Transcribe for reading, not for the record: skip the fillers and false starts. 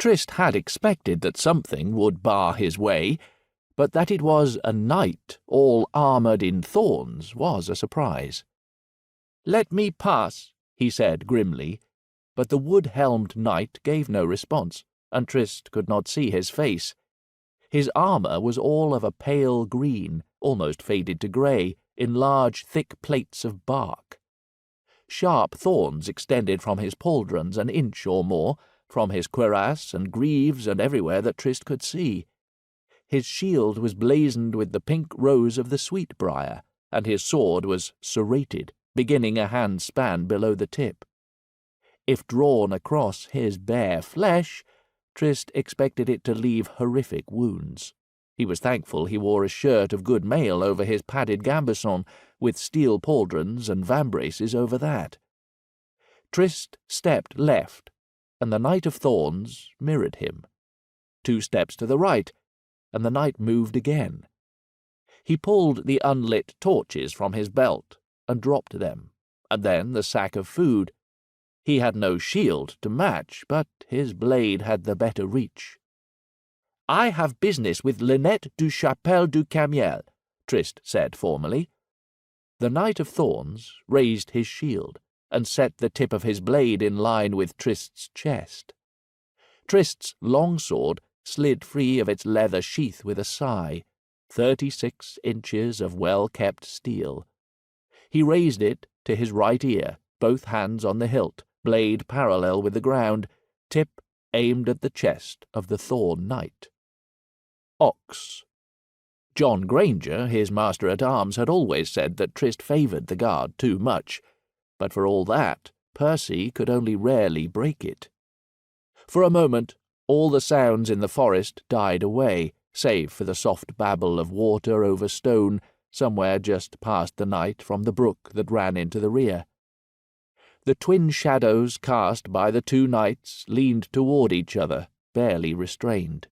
Trist had expected that something would bar his way, but that it was a knight all armoured in thorns was a surprise. "Let me pass," he said grimly, but the wood-helmed knight gave no response, and Trist could not see his face. His armour was all of a pale green, almost faded to grey, in large thick plates of bark. Sharp thorns extended from his pauldrons an inch or more, from his cuirass and greaves and everywhere that Trist could see. His shield was blazoned with the pink rose of the sweetbriar, and his sword was serrated, beginning a hand-span below the tip. If drawn across his bare flesh, Trist expected it to leave horrific wounds. He was thankful he wore a shirt of good mail over his padded gambeson, with steel pauldrons and vambraces over that. Trist stepped left, and the Knight of Thorns mirrored him. 2 steps to the right, and the knight moved again. He pulled the unlit torches from his belt and dropped them, and then the sack of food. He had no shield to match, but his blade had the better reach. "I have business with Lynette du Chapelle du Camiel," Trist said formally. The Knight of Thorns raised his shield and set the tip of his blade in line with Trist's chest. Trist's longsword slid free of its leather sheath with a sigh, 36 inches of well-kept steel. He raised it to his right ear, both hands on the hilt, blade parallel with the ground, tip aimed at the chest of the Thorn Knight. Ox. John Granger, his master-at-arms, had always said that Trist favoured the guard too much, but for all that, Percy could only rarely break it. For a moment, all the sounds in the forest died away, save for the soft babble of water over stone somewhere just past the night from the brook that ran into the rear. The twin shadows cast by the 2 knights leaned toward each other, barely restrained.